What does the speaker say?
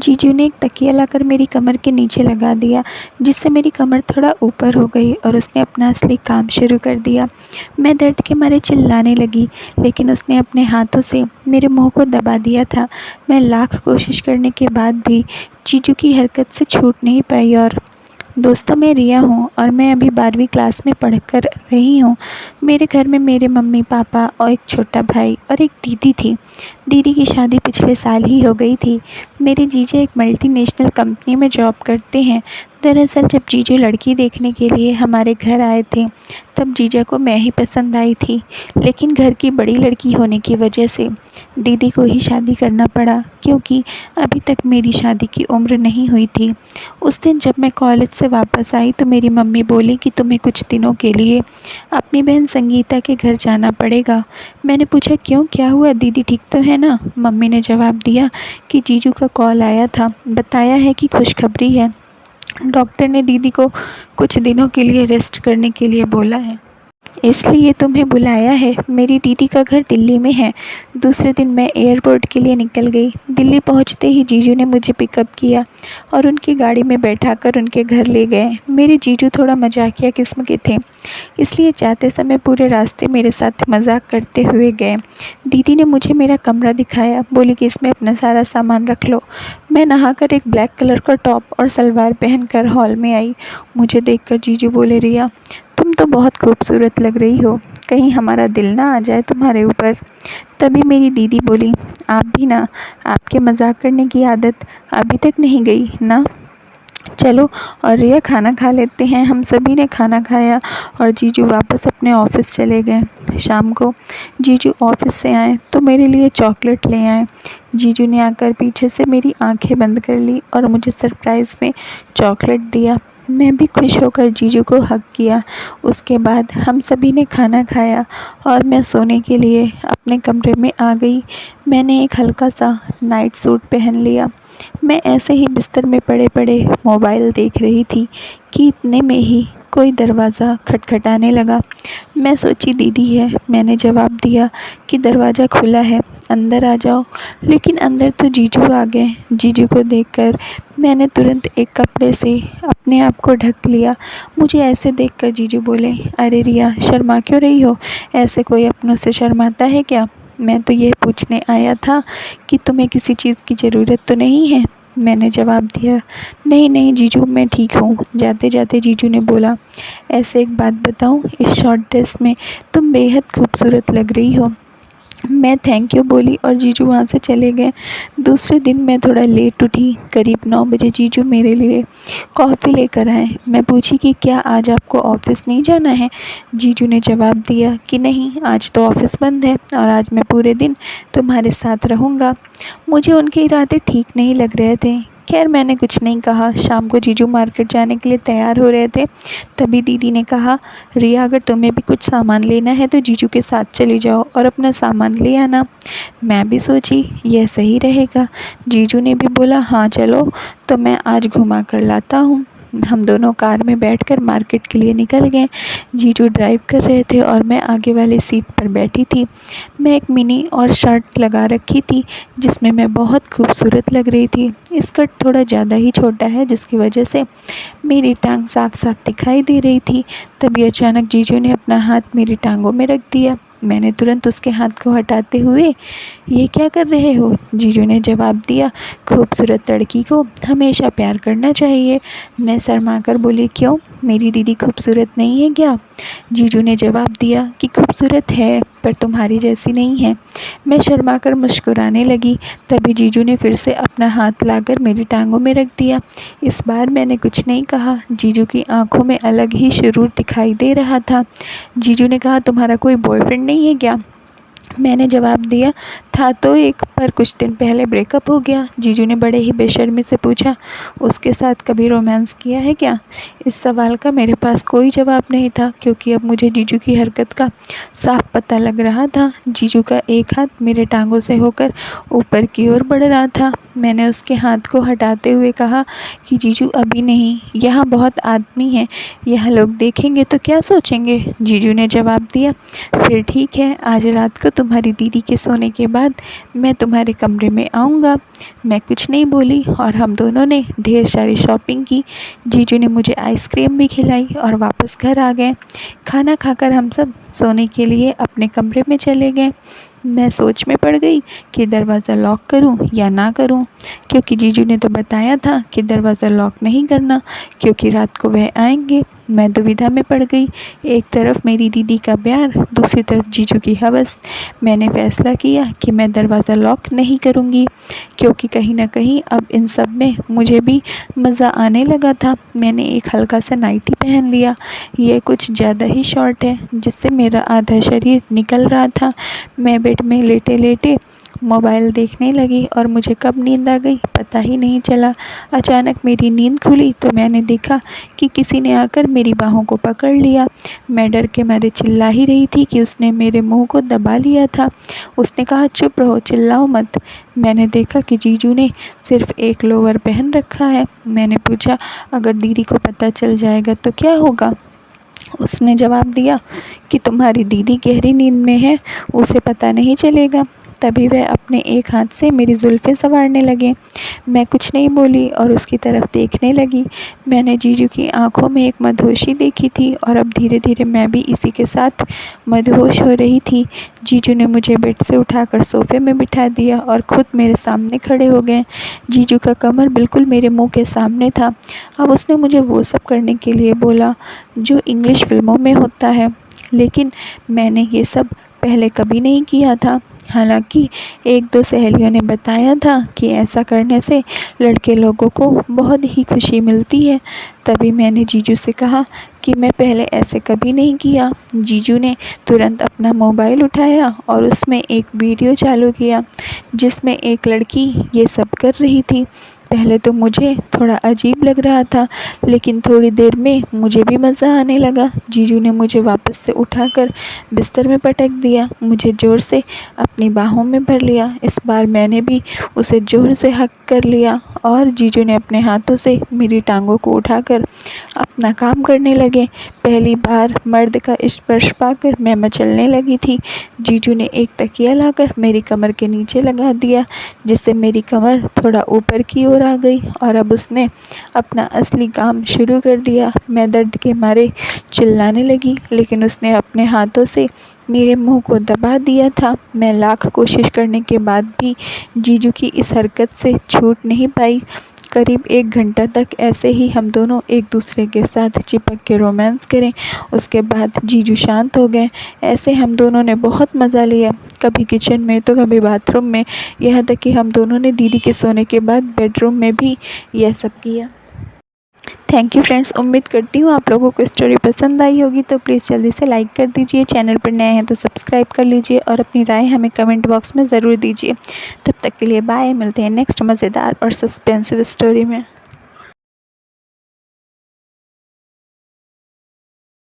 जीजू ने एक तकिया लाकर मेरी कमर के नीचे लगा दिया, जिससे मेरी कमर थोड़ा ऊपर हो गई और उसने अपना असली काम शुरू कर दिया। मैं दर्द के मारे चिल्लाने लगी, लेकिन उसने अपने हाथों से मेरे मुंह को दबा दिया था। मैं लाख कोशिश करने के बाद भी जीजू की हरकत से छूट नहीं पाई। और दोस्तों, मैं रिया हूँ और मैं अभी 12वीं क्लास में पढ़कर रही हूँ। मेरे घर में मेरे मम्मी पापा और एक छोटा भाई और एक दीदी थी। दीदी की शादी पिछले साल ही हो गई थी। मेरे जीजा एक मल्टीनेशनल कंपनी में जॉब करते हैं। दरअसल जब जीजू लड़की देखने के लिए हमारे घर आए थे, तब जीजा को मैं ही पसंद आई थी, लेकिन घर की बड़ी लड़की होने की वजह से दीदी को ही शादी करना पड़ा, क्योंकि अभी तक मेरी शादी की उम्र नहीं हुई थी। उस दिन जब मैं कॉलेज से वापस आई तो मेरी मम्मी बोली कि तुम्हें कुछ दिनों के लिए अपनी बहन संगीता के घर जाना पड़ेगा। मैंने पूछा, क्यों, क्या हुआ, दीदी ठीक तो है ना? मम्मी ने जवाब दिया कि जीजू का कॉल आया था, बताया है कि खुशखबरी है। डॉक्टर ने दीदी को कुछ दिनों के लिए रेस्ट करने के लिए बोला है, इसलिए तुम्हें बुलाया है। मेरी दीदी का घर दिल्ली में है। दूसरे दिन मैं एयरपोर्ट के लिए निकल गई। दिल्ली पहुंचते ही जीजू ने मुझे पिकअप किया और उनकी गाड़ी में बैठाकर उनके घर ले गए। मेरे जीजू थोड़ा मजाकिया किस्म के थे, इसलिए जाते समय पूरे रास्ते मेरे साथ मजाक करते हुए गए। दीदी ने मुझे मेरा कमरा दिखाया, बोली कि इसमें अपना सारा सामान रख लो। मैं नहाकर एक ब्लैक कलर का टॉप और सलवार पहनकर हॉल में आई। मुझे देखकर जीजू बोले, रिया, तुम तो बहुत खूबसूरत लग रही हो, कहीं हमारा दिल ना आ जाए तुम्हारे ऊपर। तभी मेरी दीदी बोली, आप भी ना, आपके मजाक करने की आदत अभी तक नहीं गई ना। चलो और रिया, खाना खा लेते हैं। हम सभी ने खाना खाया और जीजू वापस अपने ऑफिस चले गए। शाम को जीजू ऑफिस से आए तो मेरे लिए चॉकलेट ले आए। जीजू ने आकर पीछे से मेरी आंखें बंद कर ली और मुझे सरप्राइज़ में चॉकलेट दिया। मैं भी खुश होकर जीजू को हग किया। उसके बाद हम सभी ने खाना खाया और मैं सोने के लिए अपने कमरे में आ गई। मैंने एक हल्का सा नाइट सूट पहन लिया। मैं ऐसे ही बिस्तर में पड़े पड़े मोबाइल देख रही थी कि इतने में ही कोई दरवाज़ा खटखटाने लगा। मैं सोची दीदी है। मैंने जवाब दिया कि दरवाज़ा खुला है, अंदर आ जाओ। लेकिन अंदर तो जीजू आ गए। जीजू को देखकर मैंने तुरंत एक कपड़े से अपने आप को ढक लिया। मुझे ऐसे देखकर जीजू बोले, अरे रिया, शर्मा क्यों रही हो? ऐसे कोई अपनों से शर्माता है क्या? मैं तो ये पूछने आया था कि तुम्हें किसी चीज़ की ज़रूरत तो नहीं है। मैंने जवाब दिया, नहीं नहीं जीजू, मैं ठीक हूँ। जाते जाते जीजू ने बोला, ऐसे एक बात बताऊँ, इस शॉर्ट ड्रेस में तुम बेहद खूबसूरत लग रही हो। मैं थैंक यू बोली और जीजू वहाँ से चले गए। दूसरे दिन मैं थोड़ा लेट उठी। करीब 9 बजे जीजू मेरे लिए कॉफ़ी लेकर आए। मैं पूछी कि क्या आज आपको ऑफ़िस नहीं जाना है? जीजू ने जवाब दिया कि नहीं, आज तो ऑफ़िस बंद है और आज मैं पूरे दिन तुम्हारे साथ रहूँगा। मुझे उनके इरादे ठीक नहीं लग रहे थे। खैर, मैंने कुछ नहीं कहा। शाम को जीजू मार्केट जाने के लिए तैयार हो रहे थे, तभी दीदी ने कहा, रिया, अगर तुम्हें भी कुछ सामान लेना है तो जीजू के साथ चली जाओ और अपना सामान ले आना। मैं भी सोची यह सही रहेगा। जीजू ने भी बोला, हाँ चलो, तो मैं आज घुमा कर लाता हूँ। हम दोनों कार में बैठकर मार्केट के लिए निकल गए। जीजू ड्राइव कर रहे थे और मैं आगे वाली सीट पर बैठी थी। मैं एक मिनी और शर्ट लगा रखी थी, जिसमें मैं बहुत खूबसूरत लग रही थी। स्कर्ट थोड़ा ज़्यादा ही छोटा है, जिसकी वजह से मेरी टांग साफ साफ दिखाई दे रही थी। तभी अचानक जीजू ने अपना हाथ मेरी टांगों में रख दिया। मैंने तुरंत उसके हाथ को हटाते हुए, ये क्या कर रहे हो? जीजू ने जवाब दिया, खूबसूरत लड़की को हमेशा प्यार करना चाहिए। मैं शर्मा कर बोली, क्यों, मेरी दीदी खूबसूरत नहीं है क्या? जीजू ने जवाब दिया कि खूबसूरत है, पर तुम्हारी जैसी नहीं है। मैं शर्मा कर मुस्कुराने लगी। तभी जीजू ने फिर से अपना हाथ लाकर मेरी टांगों में रख दिया। इस बार मैंने कुछ नहीं कहा। जीजू की आंखों में अलग ही शुरूर दिखाई दे रहा था। जीजू ने कहा, तुम्हारा कोई बॉयफ्रेंड नहीं है क्या? मैंने जवाब दिया, था तो एक, पर कुछ दिन पहले ब्रेकअप हो गया। जीजू ने बड़े ही बेशर्मी से पूछा, उसके साथ कभी रोमांस किया है क्या? इस सवाल का मेरे पास कोई जवाब नहीं था, क्योंकि अब मुझे जीजू की हरकत का साफ पता लग रहा था। जीजू का एक हाथ मेरे टांगों से होकर ऊपर की ओर बढ़ रहा था। मैंने उसके हाथ को हटाते हुए कहा कि जीजू अभी नहीं, यहाँ बहुत आदमी हैं, यह लोग देखेंगे तो क्या सोचेंगे। जीजू ने जवाब दिया, फिर ठीक है, आज रात को तुम्हारी दीदी के सोने के बाद मैं तुम्हारे कमरे में आऊँगा। मैं कुछ नहीं बोली और हम दोनों ने ढेर सारी शॉपिंग की। जीजू ने मुझे आइसक्रीम भी खिलाई और वापस घर आ गए। खाना खाकर हम सब सोने के लिए अपने कमरे में चले गए। मैं सोच में पड़ गई कि दरवाज़ा लॉक करूं या ना करूं, क्योंकि जीजू ने तो बताया था कि दरवाज़ा लॉक नहीं करना क्योंकि रात को वह आएंगे। मैं दुविधा में पड़ गई, एक तरफ मेरी दीदी का प्यार, दूसरी तरफ जीजू की हवस। मैंने फैसला किया कि मैं दरवाज़ा लॉक नहीं करूंगी, क्योंकि कहीं ना कहीं अब इन सब में मुझे भी मज़ा आने लगा था। मैंने एक हल्का सा नाइटी पहन लिया, ये कुछ ज़्यादा ही शॉर्ट है जिससे मेरा आधा शरीर निकल रहा था। मैं बेड में लेटे लेटे मोबाइल देखने लगी और मुझे कब नींद आ गई पता ही नहीं चला। अचानक मेरी नींद खुली तो मैंने देखा कि किसी ने आकर मेरी बाहों को पकड़ लिया। मैं डर के मारे चिल्ला ही रही थी कि उसने मेरे मुंह को दबा लिया था। उसने कहा, चुप रहो, चिल्लाओ मत। मैंने देखा कि जीजू ने सिर्फ एक लोअर पहन रखा है। मैंने पूछा, अगर दीदी को पता चल जाएगा तो क्या होगा। उसने जवाब दिया कि तुम्हारी दीदी गहरी नींद में है, उसे पता नहीं चलेगा। तभी वह अपने एक हाथ से मेरी जुल्फ़ें संवारने लगे। मैं कुछ नहीं बोली और उसकी तरफ देखने लगी। मैंने जीजू की आंखों में एक मदहोशी देखी थी और अब धीरे धीरे मैं भी इसी के साथ मदहोश हो रही थी। जीजू ने मुझे बेड से उठाकर सोफ़े में बिठा दिया और ख़ुद मेरे सामने खड़े हो गए। जीजू का कमर बिल्कुल मेरे मुँह के सामने था। अब उसने मुझे वो सब करने के लिए बोला जो इंग्लिश फ़िल्मों में होता है, लेकिन मैंने ये सब पहले कभी नहीं किया था। हालांकि एक दो सहेलियों ने बताया था कि ऐसा करने से लड़के लोगों को बहुत ही खुशी मिलती है। तभी मैंने जीजू से कहा कि मैं पहले ऐसे कभी नहीं किया। जीजू ने तुरंत अपना मोबाइल उठाया और उसमें एक वीडियो चालू किया जिसमें एक लड़की ये सब कर रही थी। पहले तो मुझे थोड़ा अजीब लग रहा था, लेकिन थोड़ी देर में मुझे भी मज़ा आने लगा। जीजू ने मुझे वापस से उठाकर बिस्तर में पटक दिया, मुझे ज़ोर से अपनी बाहों में भर लिया। इस बार मैंने भी उसे ज़ोर से हक कर लिया और जीजू ने अपने हाथों से मेरी टांगों को उठाकर अपना काम करने लगे। पहली बार मर्द का स्पर्श पाकर मैं मचलने लगी थी। जीजू ने एक तकिया लाकर मेरी कमर के नीचे लगा दिया, जिससे मेरी कमर थोड़ा ऊपर की ओर आ गई और अब उसने अपना असली काम शुरू कर दिया। मैं दर्द के मारे चिल्लाने लगी, लेकिन उसने अपने हाथों से मेरे मुंह को दबा दिया था। मैं लाख कोशिश करने के बाद भी जीजू की इस हरकत से छूट नहीं पाई। करीब 1 घंटा तक ऐसे ही हम दोनों एक दूसरे के साथ चिपक के रोमांस करें। उसके बाद जीजू शांत हो गए। ऐसे हम दोनों ने बहुत मज़ा लिया, कभी किचन में तो कभी बाथरूम में, यहाँ तक कि हम दोनों ने दीदी के सोने के बाद बेडरूम में भी यह सब किया। थैंक यू फ्रेंड्स, उम्मीद करती हूँ आप लोगों को स्टोरी पसंद आई होगी, तो प्लीज़ जल्दी से लाइक कर दीजिए। चैनल पर नए हैं तो सब्सक्राइब कर लीजिए और अपनी राय हमें कमेंट बॉक्स में ज़रूर दीजिए। तब तक के लिए बाय, मिलते हैं नेक्स्ट मज़ेदार और सस्पेंसिव स्टोरी में।